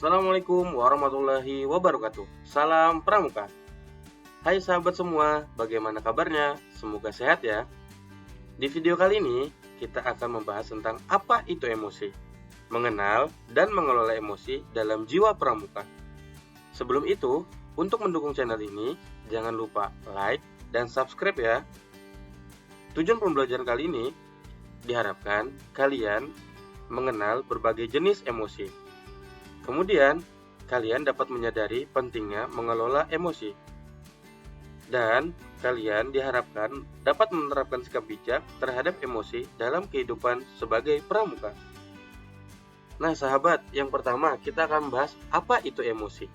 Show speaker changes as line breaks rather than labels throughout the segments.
Assalamualaikum warahmatullahi wabarakatuh. Salam Pramuka. Hai sahabat semua, bagaimana kabarnya? Semoga sehat ya. Di video kali ini, kita akan membahas tentang apa itu emosi, mengenal dan mengelola emosi dalam jiwa Pramuka. Sebelum itu, untuk mendukung channel ini, jangan lupa like dan subscribe ya. Tujuan pembelajaran kali ini, diharapkan kalian mengenal berbagai jenis emosi. Kemudian, kalian dapat menyadari pentingnya mengelola emosi. Dan kalian diharapkan dapat menerapkan sikap bijak terhadap emosi dalam kehidupan sebagai pramuka. Nah, sahabat, yang pertama kita akan bahas apa itu emosi.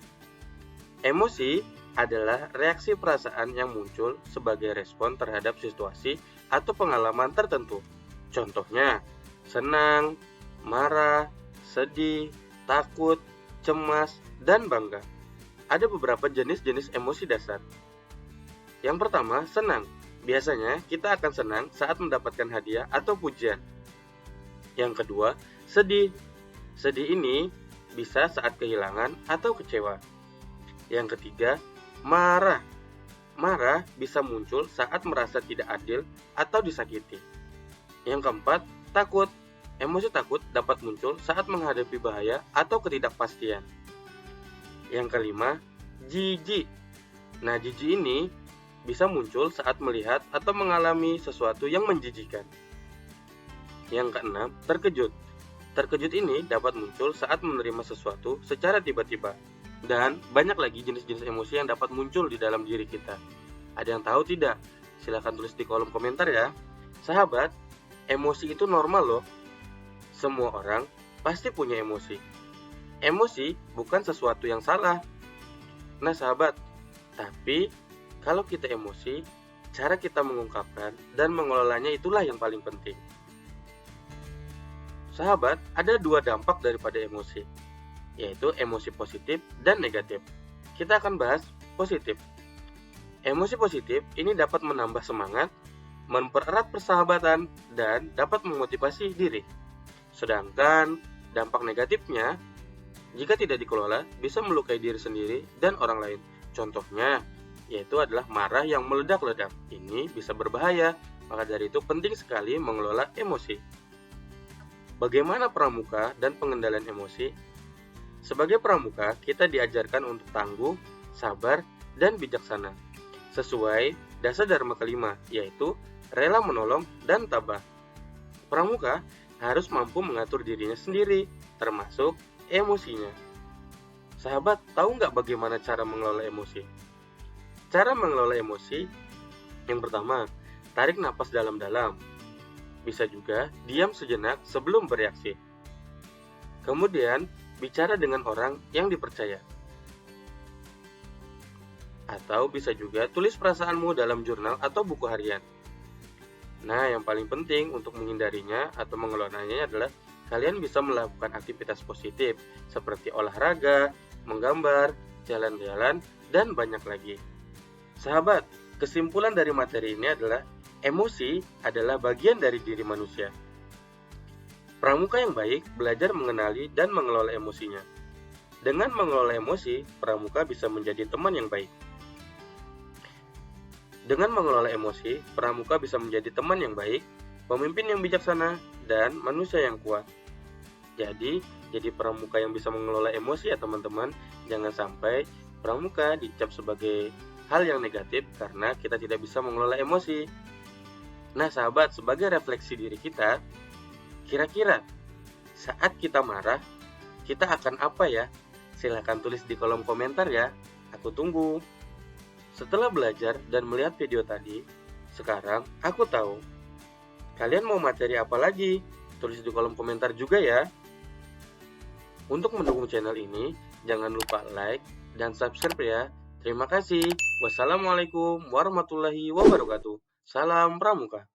Emosi adalah reaksi perasaan yang muncul sebagai respon terhadap situasi atau pengalaman tertentu. Contohnya, senang, marah, sedih, takut, cemas, dan bangga. Ada beberapa jenis-jenis emosi dasar. Yang pertama, senang. Biasanya kita akan senang saat mendapatkan hadiah atau pujian. Yang kedua, sedih. Sedih ini bisa saat kehilangan atau kecewa. Yang ketiga, marah. Marah bisa muncul saat merasa tidak adil atau disakiti. Yang keempat, takut. Emosi takut dapat muncul saat menghadapi bahaya atau ketidakpastian. Yang kelima, jijik. Nah, jijik ini bisa muncul saat melihat atau mengalami sesuatu yang menjijikkan. Yang keenam, terkejut. Terkejut ini dapat muncul saat menerima sesuatu secara tiba-tiba. Dan banyak lagi jenis-jenis emosi yang dapat muncul di dalam diri kita. Ada yang tahu tidak? Silahkan tulis di kolom komentar ya. Sahabat, emosi itu normal loh. Semua orang pasti punya emosi. Emosi bukan sesuatu yang salah. Nah sahabat, tapi kalau kita emosi, cara kita mengungkapkan dan mengelolanya itulah yang paling penting. Sahabat, ada dua dampak daripada emosi, yaitu emosi positif dan negatif. Kita akan bahas positif. Emosi positif ini dapat menambah semangat, mempererat persahabatan, dan dapat memotivasi diri. Sedangkan dampak negatifnya, jika tidak dikelola, bisa melukai diri sendiri dan orang lain. Contohnya, yaitu adalah marah yang meledak-ledak. Ini bisa berbahaya, maka dari itu penting sekali mengelola emosi. Bagaimana pramuka dan pengendalian emosi? Sebagai pramuka, kita diajarkan untuk tangguh, sabar, dan bijaksana. Sesuai dasar dharma kelima, yaitu rela menolong dan tabah. Pramuka harus mampu mengatur dirinya sendiri, termasuk emosinya. Sahabat, tahu nggak bagaimana cara mengelola emosi? Cara mengelola emosi, yang pertama, tarik napas dalam-dalam. Bisa juga diam sejenak sebelum bereaksi. Kemudian, bicara dengan orang yang dipercaya. Atau bisa juga tulis perasaanmu dalam jurnal atau buku harian. Nah, yang paling penting untuk menghindarinya atau mengelolanya adalah kalian bisa melakukan aktivitas positif seperti olahraga, menggambar, jalan-jalan, dan banyak lagi. Sahabat, kesimpulan dari materi ini adalah emosi adalah bagian dari diri manusia. Pramuka yang baik belajar mengenali dan mengelola emosinya. Dengan mengelola emosi, pramuka bisa menjadi teman yang baik. Dengan mengelola emosi, pramuka bisa menjadi teman yang baik, pemimpin yang bijaksana, dan manusia yang kuat. Jadi pramuka yang bisa mengelola emosi ya teman-teman. Jangan sampai pramuka dicap sebagai hal yang negatif karena kita tidak bisa mengelola emosi. Nah sahabat, sebagai refleksi diri kita, kira-kira saat kita marah, kita akan apa ya? Silahkan tulis di kolom komentar ya, aku tunggu. Setelah belajar dan melihat video tadi, sekarang aku tahu. Kalian mau materi apa lagi? Tulis di kolom komentar juga ya. Untuk mendukung channel ini, jangan lupa like dan subscribe ya. Terima kasih. Wassalamualaikum warahmatullahi wabarakatuh. Salam Pramuka.